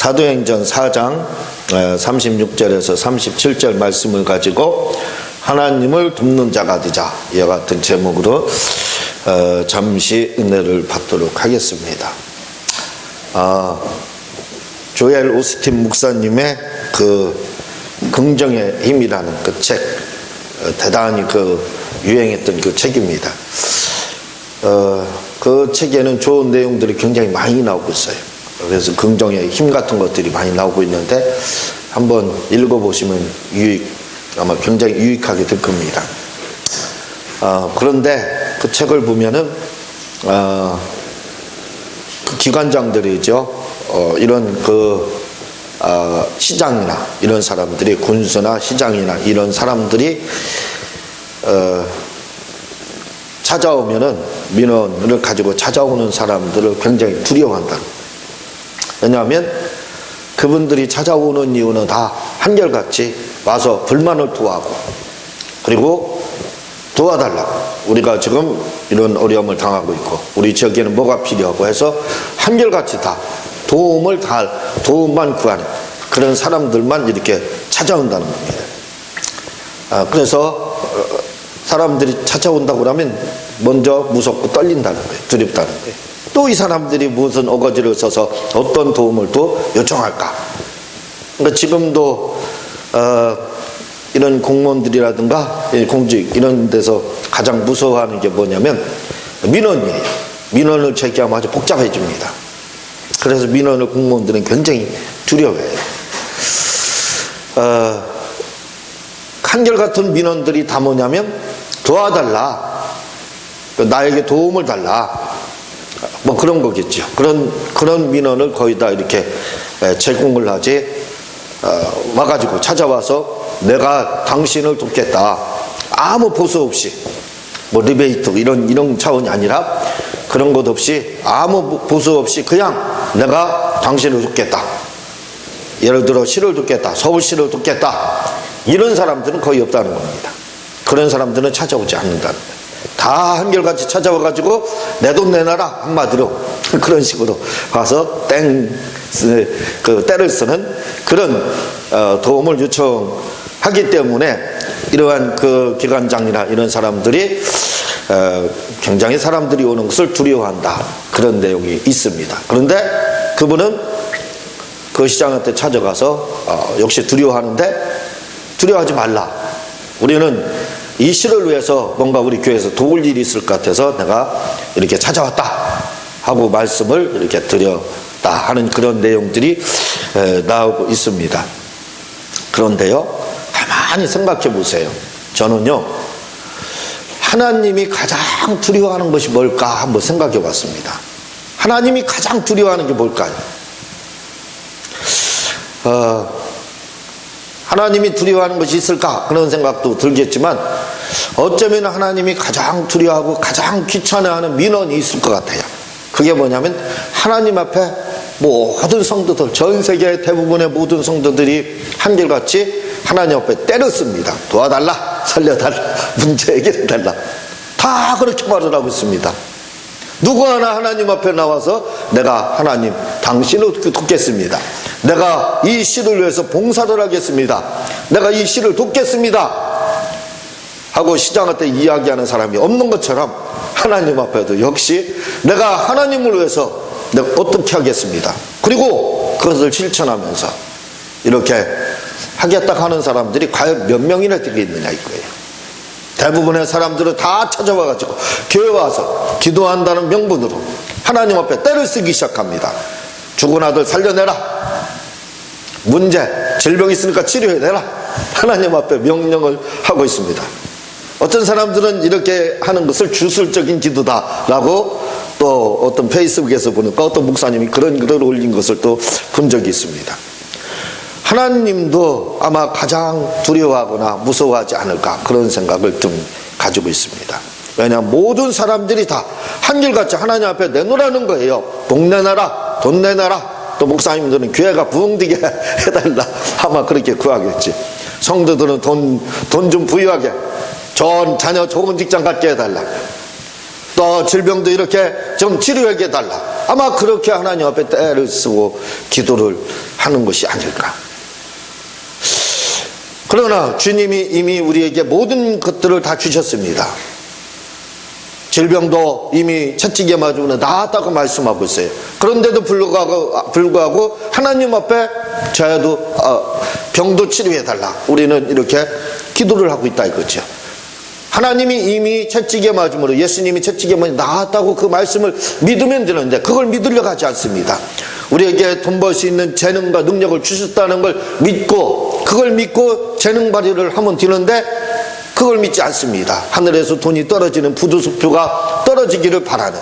사도행전 4장 36절에서 37절 말씀을 가지고 하나님을 돕는 자가 되자, 이와 같은 제목으로 잠시 은혜를 받도록 하겠습니다. 조엘 오스틴 목사님의 그 긍정의 힘이라는 그 책, 대단히 그 유행했던 그 책입니다. 그 책에는 좋은 내용들이 굉장히 많이 나오고 있어요. 그래서 긍정의 힘 같은 것들이 많이 나오고 있는데 한번 읽어보시면 아마 굉장히 유익하게 될 겁니다. 그런데 그 책을 보면은 그 기관장들이죠. 이런 시장이나 이런 사람들이, 군수나 시장이나 이런 사람들이 찾아오면은, 민원을 가지고 찾아오는 사람들을 굉장히 두려워한다. 왜냐하면 그분들이 찾아오는 이유는 다 한결같이 와서 불만을 토하고, 그리고 도와달라고, 우리가 지금 이런 어려움을 당하고 있고 우리 지역에는 뭐가 필요하고 해서 한결같이 다 도움만 구하는 그런 사람들만 이렇게 찾아온다는 겁니다. 그래서 사람들이 찾아온다고 하면 먼저 무섭고 떨린다는 거예요. 두렵다는 거예요. 또 이 사람들이 무슨 어거지를 써서 어떤 도움을 또 요청할까. 그러니까 지금도 이런 공무원들이라든가 공직 이런 데서 가장 무서워하는 게 뭐냐면 민원이에요. 민원을 제기하면 아주 복잡해집니다. 그래서 민원을 공무원들은 굉장히 두려워해요. 한결같은 민원들이 다 뭐냐면 도와달라, 나에게 도움을 달라, 뭐 그런 거겠죠. 그런 민원을 거의 다 이렇게 제공을 하지, 와가지고 찾아와서 내가 당신을 돕겠다, 아무 보수 없이, 뭐 리베이트 이런 차원이 아니라 그런 것 없이, 아무 보수 없이 그냥 내가 당신을 돕겠다, 예를 들어 시를 돕겠다, 서울시를 돕겠다, 이런 사람들은 거의 없다는 겁니다. 그런 사람들은 찾아오지 않는다는 거예요. 다 한결같이 찾아와가지고 내 돈 내놔라, 한마디로 그런 식으로 와서 때를 쓰는 그런 도움을 요청하기 때문에 이러한 그 기관장이나 이런 사람들이 굉장히 사람들이 오는 것을 두려워한다, 그런 내용이 있습니다. 그런데 그분은 그 시장한테 찾아가서 역시 두려워하는데, 두려워하지 말라, 우리는 이 시를 위해서 뭔가 우리 교회에서 도울 일이 있을 것 같아서 내가 이렇게 찾아왔다 하고 말씀을 이렇게 드렸다 하는 그런 내용들이 나오고 있습니다. 그런데요, 가만히 생각해 보세요. 저는요, 하나님이 가장 두려워하는 것이 뭘까 한번 생각해 봤습니다. 하나님이 가장 두려워하는 게 뭘까요? 하나님이 두려워하는 것이 있을까, 그런 생각도 들겠지만 어쩌면 하나님이 가장 두려워하고 가장 귀찮아하는 민원이 있을 것 같아요. 그게 뭐냐면 하나님 앞에 모든 성도들, 전 세계 대부분의 모든 성도들이 한결같이 하나님 앞에 때를 씁니다. 도와달라, 살려달라, 문제 해결해달라, 다 그렇게 말을 하고 있습니다. 누구 하나 하나님 앞에 나와서 내가 하나님 당신을 돕겠습니다, 내가 이 시를 위해서 봉사를 하겠습니다, 내가 이 시를 돕겠습니다 하고 시장한테 이야기하는 사람이 없는 것처럼 하나님 앞에도 역시 내가 하나님을 위해서 내가 어떻게 하겠습니다, 그리고 그것을 실천하면서 이렇게 하겠다 하는 사람들이 과연 몇 명이나 되겠느냐 이거예요. 대부분의 사람들은 다 찾아와가지고 교회 와서 기도한다는 명분으로 하나님 앞에 때를 쓰기 시작합니다. 죽은 아들 살려내라, 문제, 질병 있으니까 치료해내라, 하나님 앞에 명령을 하고 있습니다. 어떤 사람들은 이렇게 하는 것을 주술적인 기도다라고 또 어떤 페이스북에서 보니까 어떤 목사님이 그런 글을 올린 것을 또 본 적이 있습니다. 하나님도 아마 가장 두려워하거나 무서워하지 않을까, 그런 생각을 좀 가지고 있습니다. 왜냐하면 모든 사람들이 다 한결같이 하나님 앞에 내놓으라는 거예요. 돈 내놔라, 돈 내놔라. 또 목사님들은 교회가 부흥되게 해달라, 아마 그렇게 구하겠지. 성도들은 돈 좀 부유하게, 자녀 좋은 직장 갖게 해달라. 또 질병도 이렇게 좀 치료해 달라. 아마 그렇게 하나님 앞에 때를 쓰고 기도를 하는 것이 아닐까. 그러나 주님이 이미 우리에게 모든 것들을 다 주셨습니다. 질병도 이미 채찍에 맞으면 나았다고 말씀하고 있어요. 그런데도 불구하고 하나님 앞에 저야도 병도 치료해달라. 우리는 이렇게 기도를 하고 있다 이거죠. 하나님이 이미 채찍에 맞음으로, 예수님이 채찍에 맞으면 나았다고 그 말씀을 믿으면 되는데 그걸 믿으려고 하지 않습니다. 우리에게 돈 벌 수 있는 재능과 능력을 주셨다는 걸 믿고, 그걸 믿고 재능 발휘를 하면 되는데 그걸 믿지 않습니다. 하늘에서 돈이 떨어지는 부두수표가 떨어지기를 바라는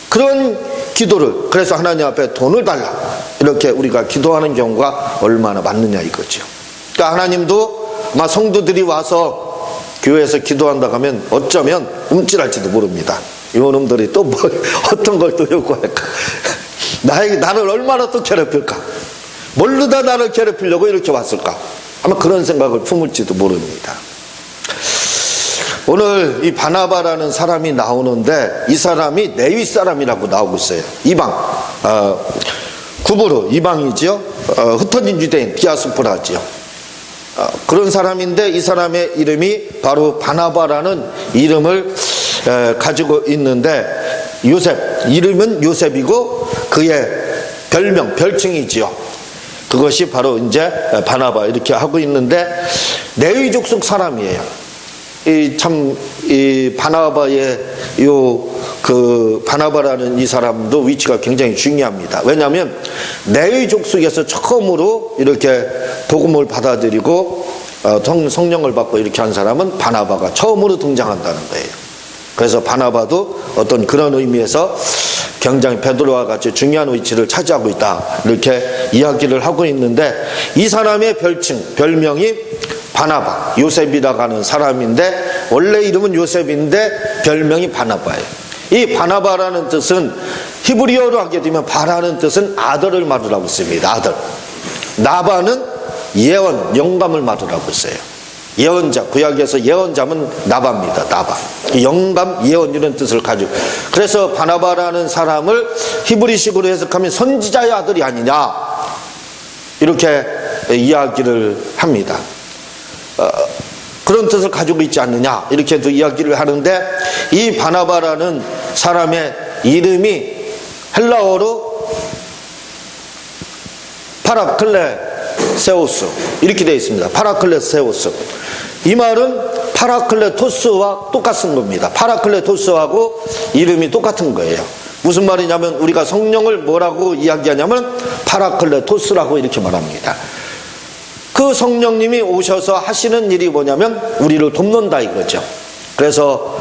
그런 기도를, 그래서 하나님 앞에 돈을 달라 이렇게 우리가 기도하는 경우가 얼마나 많느냐 이거죠. 그러니까 하나님도 아마 성도들이 와서 교회에서 기도한다고 하면 어쩌면 움찔할지도 모릅니다. 이놈들이 또 뭐 어떤 걸 또 요구할까, 나를 얼마나 또 괴롭힐까, 뭘로다 나를 괴롭히려고 이렇게 왔을까, 아마 그런 생각을 품을지도 모릅니다. 오늘 이 바나바라는 사람이 나오는데 이 사람이 레위 사람이라고 나오고 있어요. 이방, 구브로 이방이죠. 흩어진 유대인, 디아스포라죠. 그런 사람인데 이 사람의 이름이 바로 바나바라는 이름을 가지고 있는데, 요셉, 이름은 요셉이고 그의 별명, 별칭이지요. 그것이 바로 이제 바나바 이렇게 하고 있는데 레위 족속 사람이에요. 이 바나바의 바나바라는 이 사람도 위치가 굉장히 중요합니다. 왜냐하면 레위 족속에서 처음으로 이렇게 복음을 받아들이고 성령을 받고 이렇게 한 사람은 바나바가 처음으로 등장한다는 거예요. 그래서 바나바도 어떤 그런 의미에서 굉장히 베드로와 같이 중요한 위치를 차지하고 있다 이렇게 이야기를 하고 있는데, 이 사람의 별명이 바나바, 요셉이라고 하는 사람인데 원래 이름은 요셉인데 별명이 바나바예요. 이 바나바라는 뜻은 히브리어로 하게 되면 바라는 뜻은 아들을 말하고 있습니다. 아들. 나바는 예언, 영감을 말하고 있어요. 예언자, 구약에서 예언자면 나바입니다. 나바. 영감, 예언 이런 뜻을 가지고, 그래서 바나바라는 사람을 히브리식으로 해석하면 선지자의 아들이 아니냐 이렇게 이야기를 합니다. 그런 뜻을 가지고 있지 않느냐 이렇게도 이야기를 하는데, 이 바나바라는 사람의 이름이 헬라어로 파라클레세우스 이렇게 되어 있습니다. 파라클레세우스. 이 말은 파라클레토스와 똑같은 겁니다. 파라클레토스하고 이름이 똑같은 거예요. 무슨 말이냐면 우리가 성령을 뭐라고 이야기하냐면 파라클레토스라고 이렇게 말합니다. 그 성령님이 오셔서 하시는 일이 뭐냐면 우리를 돕는다 이거죠. 그래서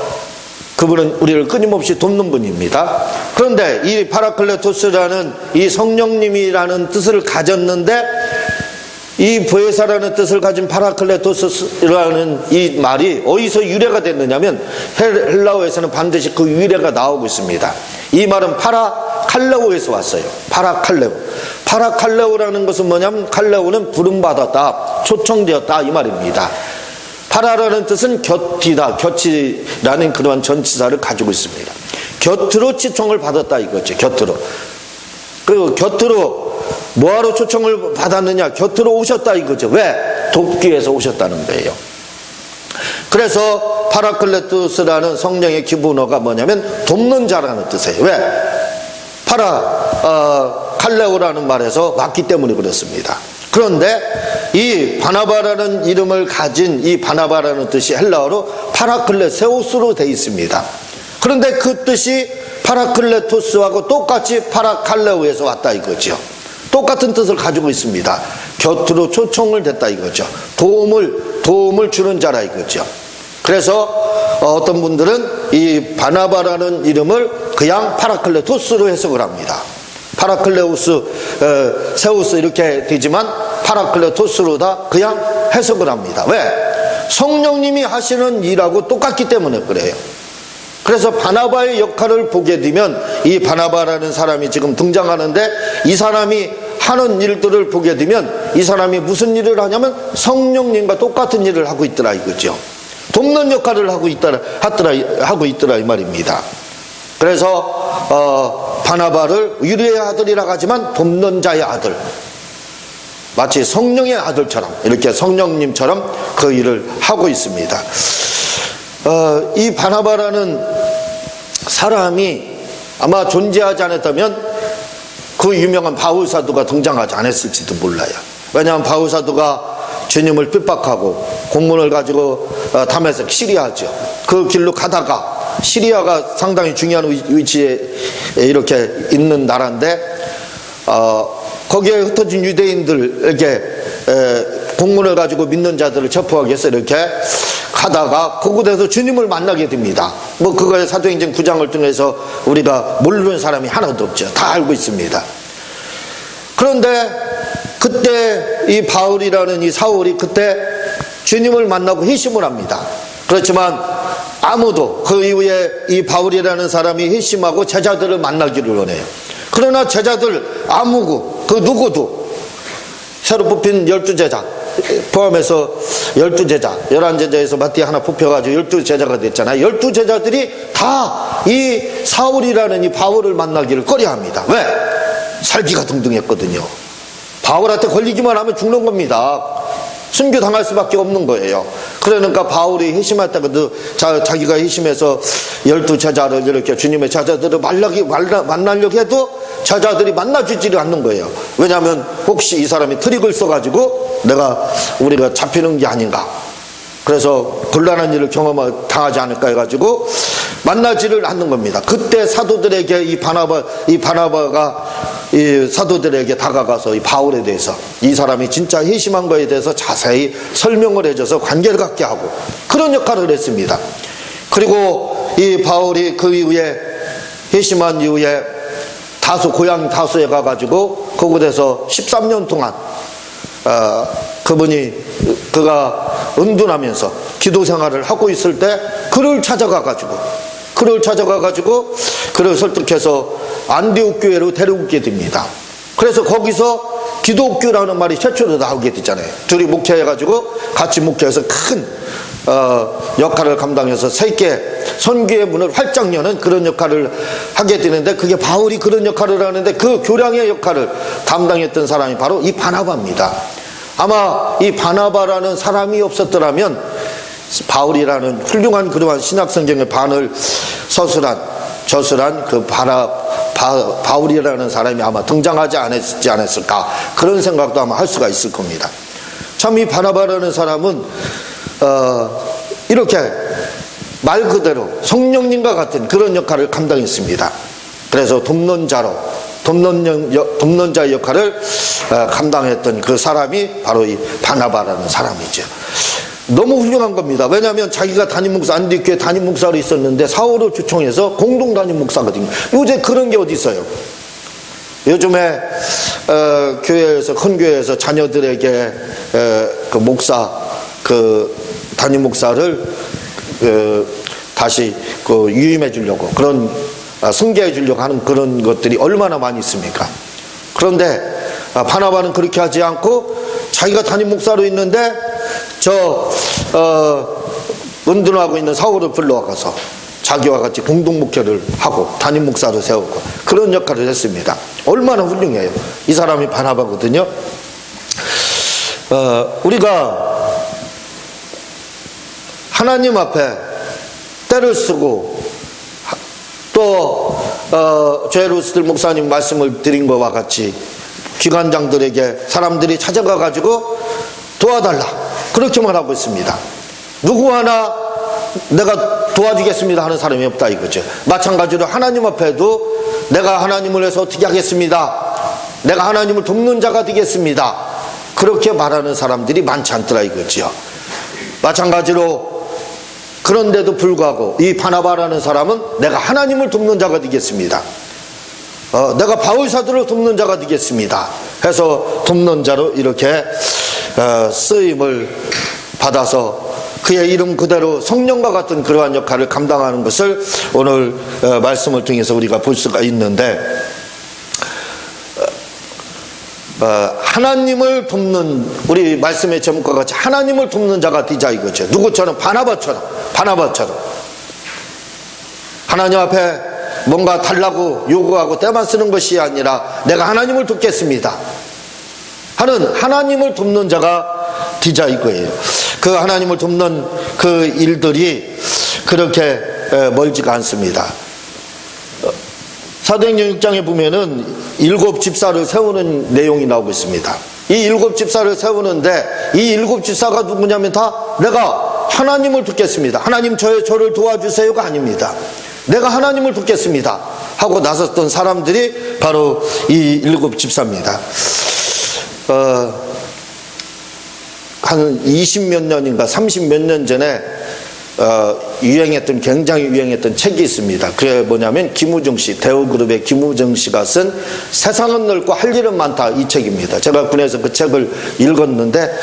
그분은 우리를 끊임없이 돕는 분입니다. 그런데 이 파라클레토스라는 이 성령님이라는 뜻을 가졌는데, 이 보혜사라는 뜻을 가진 파라클레토스라는 이 말이 어디서 유래가 됐느냐면 헬라어에서는 반드시 그 유래가 나오고 있습니다. 이 말은 파라칼레오에서 왔어요. 파라칼레오. 파라칼레오라는 것은 뭐냐면 칼레오는 부름받았다, 초청되었다 이 말입니다. 파라라는 뜻은 곁이다, 곁이라는 그러한 전치사를 가지고 있습니다. 곁으로 초청을 받았다 이거죠. 곁으로. 그리고 곁으로 뭐하러 초청을 받았느냐, 곁으로 오셨다 이거죠. 왜? 돕기 위해서 오셨다는 거예요. 그래서 파라클레토스라는 성령의 기본어가 뭐냐면 돕는 자라는 뜻이에요. 왜? 칼레오라는 말에서 왔기 때문에 그렇습니다. 그런데 이 바나바라는 이름을 가진 이 바나바라는 뜻이 헬라어로 파라클레세우스로 되어 있습니다. 그런데 그 뜻이 파라클레토스하고 똑같이 파라칼레오에서 왔다 이거죠. 똑같은 뜻을 가지고 있습니다. 곁으로 초청을 됐다 이거죠. 도움을 주는 자라 이거죠. 그래서 어떤 분들은 이 바나바라는 이름을 그냥 파라클레토스로 해석을 합니다. 파라클레우스, 세우스 이렇게 되지만 파라클레토스로다 그냥 해석을 합니다. 왜? 성령님이 하시는 일하고 똑같기 때문에 그래요. 그래서 바나바의 역할을 보게 되면 이 바나바라는 사람이 지금 등장하는데, 이 사람이 하는 일들을 보게 되면 이 사람이 무슨 일을 하냐면 성령님과 똑같은 일을 하고 있더라 이거죠. 돕는 역할을 하고 있더라 이 말입니다. 그래서 바나바를 유리의 아들이라고 하지만 돕는 자의 아들, 마치 성령의 아들처럼 이렇게 성령님처럼 그 일을 하고 있습니다. 이 바나바라는 사람이 아마 존재하지 않았다면 그 유명한 바울 사도가 등장하지 않았을지도 몰라요. 왜냐하면 바울 사도가 주님을 핍박하고 공문을 가지고 다메섹 시리아죠. 그 길로 가다가, 시리아가 상당히 중요한 위치에 이렇게 있는 나라인데 거기에 흩어진 유대인들에게 공문을 가지고 믿는 자들을 체포하기 위해서 이렇게 가다가 그곳에서 주님을 만나게 됩니다. 뭐 그거에 사도행전 9장을 통해서 우리가 모르는 사람이 하나도 없죠. 다 알고 있습니다. 그런데 그때 이 바울이라는 이 사울이 그때 주님을 만나고 회심을 합니다. 그렇지만 아무도 그 이후에 이 바울이라는 사람이 회심하고 제자들을 만나기를 원해요. 그러나 제자들 아무고 그 누구도 새로 뽑힌 12제자 포함해서 12제자 11제자에서 마띠아 하나 뽑혀가지고 12제자가 됐잖아요. 12제자들이 다 이 사울이라는 이 바울을 만나기를 꺼려합니다. 왜? 살기가 등등했거든요. 바울한테 걸리기만 하면 죽는 겁니다. 순교당할 수밖에 없는 거예요. 그러니까 바울이 회심했다가도 자기가 회심해서 12제자를 이렇게 주님의 제자들을 만나려고 해도 제자들이 만나주지를 않는 거예요. 왜냐하면 혹시 이 사람이 트릭을 써가지고 우리가 잡히는 게 아닌가, 그래서 곤란한 일을 당하지 않을까 해가지고 만나지를 않는 겁니다. 그때 사도들에게 이 바나바가 이 사도들에게 다가가서 이 바울에 대해서, 이 사람이 진짜 회심한 거에 대해서 자세히 설명을 해줘서 관계를 갖게 하고 그런 역할을 했습니다. 그리고 이 바울이 그 이후에 회심한 이후에 고향 다소에 가가지고 그곳에서 13년 동안 그가 은둔하면서 기도 생활을 하고 있을 때 그를 찾아가가지고 그를 설득해서 안디옥 교회로 데려오게 됩니다. 그래서 거기서 기독교라는 말이 최초로 나오게 되잖아요. 둘이 목회해가지고 같이 목회해서 큰 역할을 감당해서 세계 선교의 문을 활짝 여는 그런 역할을 하게 되는데, 그게 바울이 그런 역할을 하는데 그 교량의 역할을 담당했던 사람이 바로 이 바나바입니다. 아마 이 바나바라는 사람이 없었더라면 바울이라는 훌륭한 그러한 신약성경의 반을 저술한 그 바울이라는 사람이 아마 등장하지 않았을까, 그런 생각도 아마 할 수가 있을 겁니다. 참 이 바나바라는 사람은 이렇게 말 그대로 성령님과 같은 그런 역할을 감당했습니다. 그래서 돕는 자의 역할을 감당했던 그 사람이 바로 이 바나바라는 사람이죠. 너무 훌륭한 겁니다. 왜냐하면 자기가 담임 목사, 안디옥교회 담임 목사로 있었는데 사울을 초청해서 공동 담임 목사거든요. 요새 그런 게 어디 있어요? 요즘에 교회에서, 큰 교회에서 자녀들에게 그 목사, 그 담임 목사를 다시 유임해 주려고, 그런 승계해 주려고 하는 그런 것들이 얼마나 많이 있습니까? 그런데 바나바는 그렇게 하지 않고 자기가 담임 목사로 있는데 은둔하고 있는 사울을 불러와서 자기와 같이 공동 목회를 하고 담임 목사로 세우고 그런 역할을 했습니다. 얼마나 훌륭해요. 이 사람이 바나바거든요. 우리가 하나님 앞에 때를 쓰고 또 제루스들 목사님 말씀을 드린 것과 같이 기관장들에게 사람들이 찾아가 가지고 도와달라, 그렇게만 하고 있습니다. 누구 하나 내가 도와주겠습니다 하는 사람이 없다 이거죠. 마찬가지로 하나님 앞에도 내가 하나님을 위해서 어떻게 하겠습니다, 내가 하나님을 돕는 자가 되겠습니다, 그렇게 말하는 사람들이 많지 않더라 이거죠. 마찬가지로 그런데도 불구하고 이 바나바라는 사람은 내가 하나님을 돕는 자가 되겠습니다, 내가 바울 사도를 돕는 자가 되겠습니다 해서 돕는 자로 이렇게 쓰임을 받아서 그의 이름 그대로 성령과 같은 그러한 역할을 감당하는 것을 오늘 말씀을 통해서 우리가 볼 수가 있는데, 하나님을 돕는, 우리 말씀의 제목과 같이 하나님을 돕는 자가 되자 이거죠. 누구처럼? 바나바처럼 하나님 앞에 뭔가 달라고 요구하고 때만 쓰는 것이 아니라 내가 하나님을 돕겠습니다 하는 하나님을 돕는 자가 되자 이거예요. 그 하나님을 돕는 그 일들이 그렇게 멀지가 않습니다. 사도행전 6장에 보면은 7 집사를 세우는 내용이 나오고 있습니다. 이 7 집사를 세우는데 이 7 집사가 누구냐면 다 내가 하나님을 돕겠습니다. 하나님 저를 도와주세요가 아닙니다. 내가 하나님을 돕겠습니다 하고 나섰던 사람들이 바로 이 7 집사입니다. 한 20몇 년인가 30몇 년 전에 굉장히 유행했던 책이 있습니다. 그게 뭐냐면 김우중 씨, 대우그룹의 김우중 씨가 쓴 세상은 넓고 할 일은 많다 이 책입니다. 제가 군에서 그 책을 읽었는데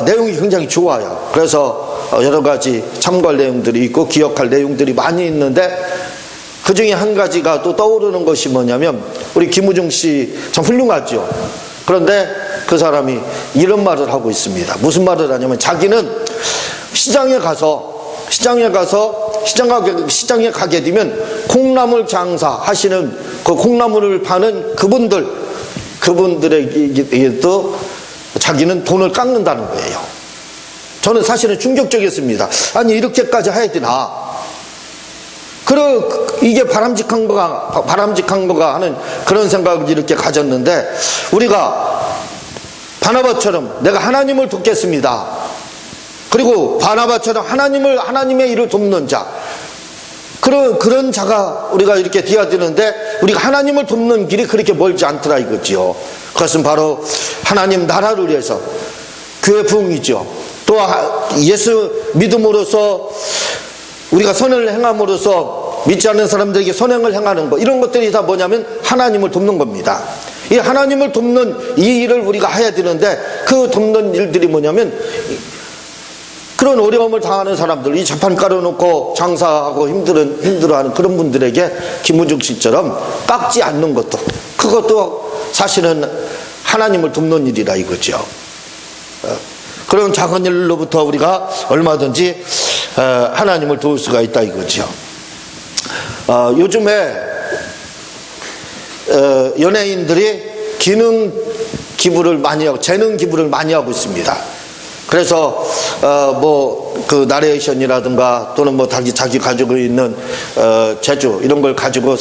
내용이 굉장히 좋아요. 그래서 여러 가지 참고할 내용들이 있고 기억할 내용들이 많이 있는데 그 중에 한 가지가 또 떠오르는 것이 뭐냐면 우리 김우중 씨 참 훌륭하죠. 그런데 그 사람이 이런 말을 하고 있습니다. 무슨 말을 하냐면 자기는 시장에 가게 되면 콩나물 장사 하시는 그 콩나물을 파는 그분들에게도 자기는 돈을 깎는다는 거예요. 저는 사실은 충격적이었습니다. 아니 이렇게까지 해야 되나? 이게 바람직한 거가 하는 그런 생각을 이렇게 가졌는데 우리가 바나바처럼 내가 하나님을 돕겠습니다. 그리고 바나바처럼 하나님의 일을 돕는 자 그런 자가 우리가 이렇게 되어야 되는데 우리가 하나님을 돕는 길이 그렇게 멀지 않더라 이거지요. 그것은 바로 하나님 나라를 위해서 교회 부흥이죠. 또 예수 믿음으로써 우리가 선을 행함으로써 믿지 않는 사람들에게 선행을 행하는 것 이런 것들이 다 뭐냐면 하나님을 돕는 겁니다. 이 하나님을 돕는 이 일을 우리가 해야 되는데 그 돕는 일들이 뭐냐면 그런 어려움을 당하는 사람들, 이 자판 깔아놓고 장사하고 힘들어하는 그런 분들에게 김우중 씨처럼 깎지 않는 것도 그것도 사실은 하나님을 돕는 일이라 이거죠. 그런 작은 일로부터 우리가 얼마든지 하나님을 도울 수가 있다 이거죠. 요즘에 연예인들이 기능 기부를 많이 하고 재능 기부를 많이 하고 있습니다. 그래서 그 나레이션이라든가 또는 자기 가지고 있는 재주 이런 걸 가지고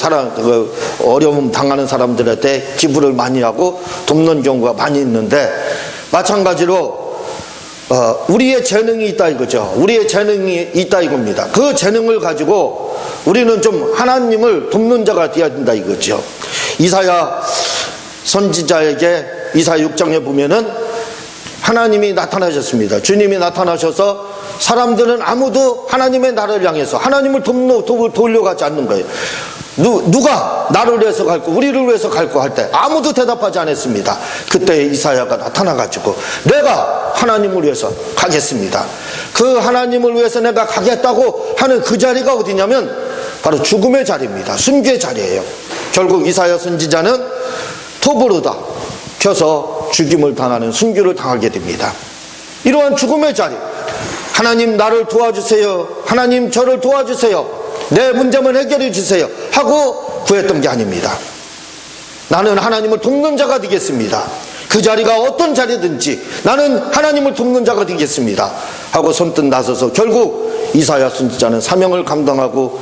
어려움 당하는 사람들한테 기부를 많이 하고 돕는 경우가 많이 있는데 마찬가지로 우리의 재능이 있다 이거죠. 우리의 재능이 있다 이겁니다. 그 재능을 가지고 우리는 좀 하나님을 돕는 자가 되어야 된다 이거죠. 이사야 선지자에게 이사야 6장에 보면은 하나님이 나타나셨습니다. 주님이 나타나셔서 사람들은 아무도 하나님의 나라를 향해서 하나님을 돌려가지 않는 거예요. 누가 나를 위해서 갈고 우리를 위해서 갈고 할 때 아무도 대답하지 않았습니다. 그때 이사야가 나타나가지고 내가 하나님을 위해서 가겠습니다. 그 하나님을 위해서 내가 가겠다고 하는 그 자리가 어디냐면 바로 죽음의 자리입니다. 순교의 자리예요. 결국 이사야 선지자는 토부르다 켜서 죽임을 당하는 순교를 당하게 됩니다. 이러한 죽음의 자리, 하나님 나를 도와주세요, 하나님 저를 도와주세요, 내 문제만 해결해 주세요 하고 구했던 게 아닙니다. 나는 하나님을 돕는 자가 되겠습니다. 그 자리가 어떤 자리든지 나는 하나님을 돕는 자가 되겠습니다 하고 선뜻 나서서 결국 이사야 선지자는 사명을 감당하고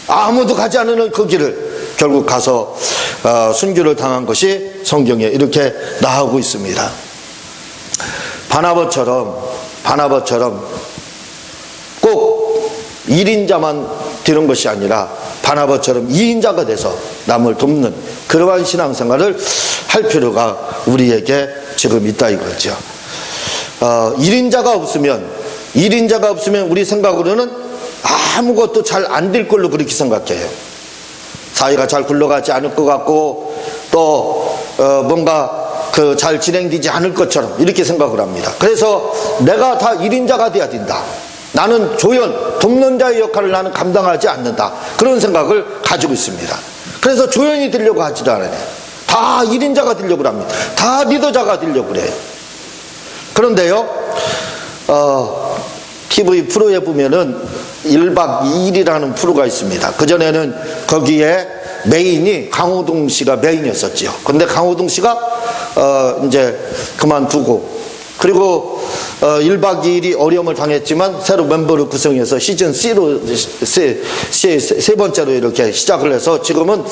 아무도 가지 않는 그 길을 결국 가서 순교를 당한 것이 성경에 이렇게 나오고 있습니다. 바나바처럼 꼭 1인자만 되는 것이 아니라 바나바처럼 2인자가 돼서 남을 돕는 그러한 신앙생활을 할 필요가 우리에게 지금 있다 이거죠. 1인자가 없으면 우리 생각으로는 아무것도 잘 안 될 걸로 그렇게 생각해요. 사회가 잘 굴러가지 않을 것 같고 또 뭔가 잘 진행되지 않을 것처럼 이렇게 생각을 합니다. 그래서 내가 다 1인자가 돼야 된다. 나는 조연, 돕는 자의 역할을 나는 감당하지 않는다. 그런 생각을 가지고 있습니다. 그래서 조연이 되려고 하지도 않아요. 다 1인자가 되려고 합니다. 다 리더자가 되려고 그래요. 그런데요, TV 프로에 보면은 1박 2일이라는 프로가 있습니다. 그전에는 거기에 메인이 강호동 씨가 메인이었었죠. 근데 강호동 씨가 이제 그만두고, 그리고 1박 2일이 어려움을 당했지만 새로 멤버를 구성해서 시즌 C로 세 번째로 이렇게 시작을 해서 지금은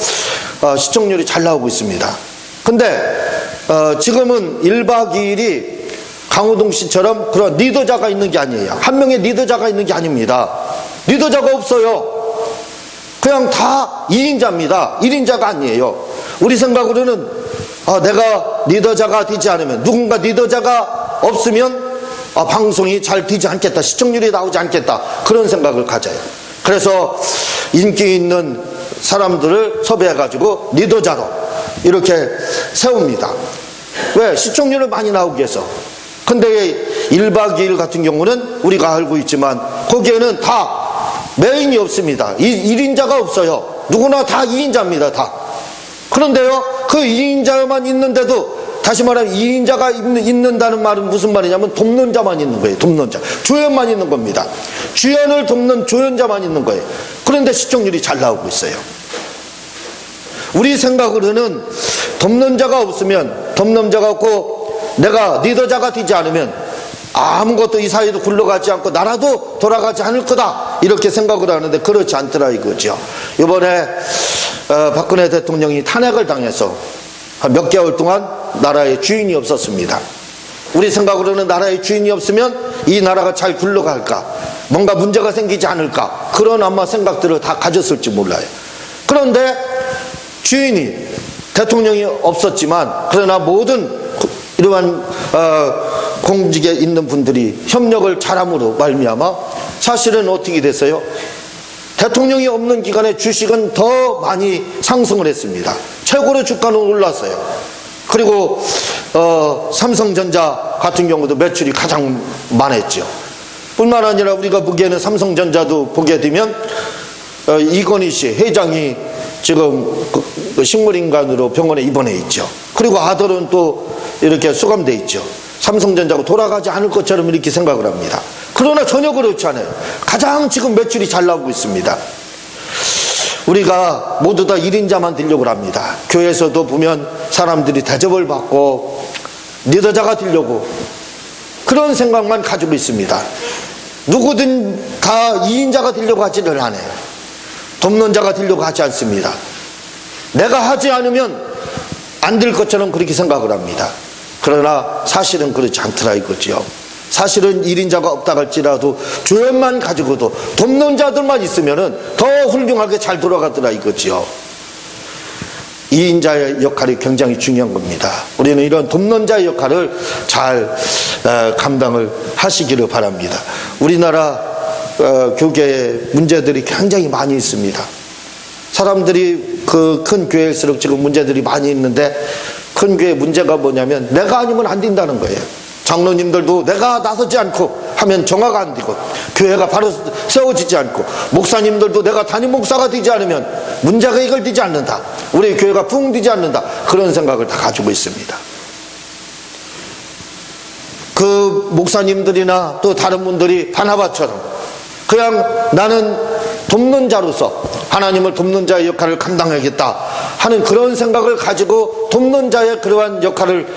시청률이 잘 나오고 있습니다. 근데 지금은 1박 2일이 강호동 씨처럼 그런 리더자가 있는 게 아니에요. 한 명의 리더자가 있는 게 아닙니다. 리더자가 없어요. 그냥 다 2인자입니다. 1인자가 아니에요. 우리 생각으로는 내가 리더자가 되지 않으면, 누군가 리더자가 없으면 방송이 잘 되지 않겠다, 시청률이 나오지 않겠다, 그런 생각을 가져요. 그래서 인기 있는 사람들을 섭외해가지고 리더자로 이렇게 세웁니다. 왜? 시청률을 많이 나오기 위해서. 근데 1박 2일 같은 경우는 우리가 알고 있지만 거기에는 다 메인이 없습니다. 1인자가 없어요. 누구나 다 2인자입니다. 다. 그런데요, 그 2인자만 있는데도, 다시 말하면 2인자가 있는다는 말은 무슨 말이냐면 돕는 자만 있는 거예요. 돕는 자. 조연만 있는 겁니다. 주연을 돕는 조연자만 있는 거예요. 그런데 시청률이 잘 나오고 있어요. 우리 생각으로는 돕는 자가 없으면, 돕는 자가 없고 내가 리더자가 되지 않으면 아무것도 이 사회도 굴러가지 않고 나라도 돌아가지 않을 거다, 이렇게 생각을 하는데 그렇지 않더라 이거죠. 이번에 박근혜 대통령이 탄핵을 당해서 한 몇 개월 동안 나라의 주인이 없었습니다. 우리 생각으로는 나라의 주인이 없으면 이 나라가 잘 굴러갈까, 뭔가 문제가 생기지 않을까, 그런 아마 생각들을 다 가졌을지 몰라요. 그런데 주인이, 대통령이 없었지만, 그러나 모든 이러한 공직에 있는 분들이 협력을 잘함으로 말미암아 사실은 어떻게 됐어요? 대통령이 없는 기간에 주식은 더 많이 상승을 했습니다. 최고로 주가는 올랐어요. 그리고 삼성전자 같은 경우도 매출이 가장 많았죠. 뿐만 아니라 우리가 보기에는 삼성전자도 보게 되면 이건희 씨 회장이 지금 식물인간으로 병원에 입원해 있죠. 그리고 아들은 또 이렇게 수감돼 있죠. 삼성전자가 돌아가지 않을 것처럼 이렇게 생각을 합니다. 그러나 전혀 그렇지 않아요. 가장 지금 매출이 잘 나오고 있습니다. 우리가 모두 다 1인자만 되려고 합니다. 교회에서도 보면 사람들이 대접을 받고 리더자가 되려고 그런 생각만 가지고 있습니다. 누구든 다 2인자가 되려고 하지는 않아요. 돕는 자가 되려고 하지 않습니다. 내가 하지 않으면 안 될 것처럼 그렇게 생각을 합니다. 그러나 사실은 그렇지 않더라 이거지요. 사실은 1인자가 없다 할지라도 조연만 가지고도 돕는 자들만 있으면 더 훌륭하게 잘 돌아가더라 이거지요. 2인자의 역할이 굉장히 중요한 겁니다. 우리는 이런 돕는 자의 역할을 잘 감당을 하시기를 바랍니다. 우리나라 교계에 문제들이 굉장히 많이 있습니다. 사람들이 그 큰 교회일수록 지금 문제들이 많이 있는데, 큰 교회 문제가 뭐냐면 내가 아니면 안 된다는 거예요. 장로님들도 내가 나서지 않고 하면 정화가 안 되고 교회가 바로 세워지지 않고, 목사님들도 내가 담임 목사가 되지 않으면 문제가 해결되지 않는다, 우리 교회가 부흥되지 않는다, 그런 생각을 다 가지고 있습니다. 그 목사님들이나 또 다른 분들이 바나바처럼 그냥 나는 돕는 자로서 하나님을 돕는 자의 역할을 감당하겠다 하는 그런 생각을 가지고 돕는 자의 그러한 역할을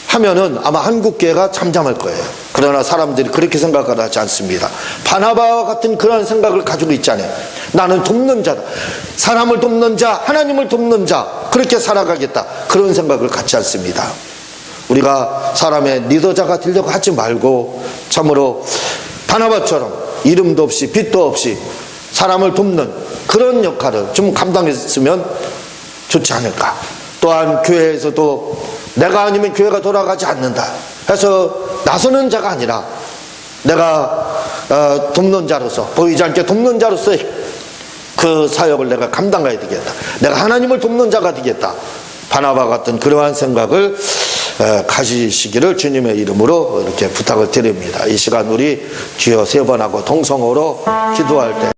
하면은 아마 한국교회가 잠잠할 거예요. 그러나 사람들이 그렇게 생각을 하지 않습니다. 바나바와 같은 그런 생각을 가지고 있잖아요. 나는 돕는 자다, 사람을 돕는 자, 하나님을 돕는 자, 그렇게 살아가겠다, 그런 생각을 갖지 않습니다. 우리가 사람의 리더자가 되려고 하지 말고 참으로 바나바처럼 이름도 없이 빛도 없이 사람을 돕는 그런 역할을 좀 감당했으면 좋지 않을까. 또한 교회에서도 내가 아니면 교회가 돌아가지 않는다 해서 나서는 자가 아니라 내가 돕는 자로서, 보이지 않게 돕는 자로서 그 사역을 내가 감당해야 되겠다, 내가 하나님을 돕는 자가 되겠다, 바나바 같은 그러한 생각을 가지시기를 주님의 이름으로 이렇게 부탁을 드립니다. 이 시간 우리 주여 세 번 하고 동성으로 기도할 때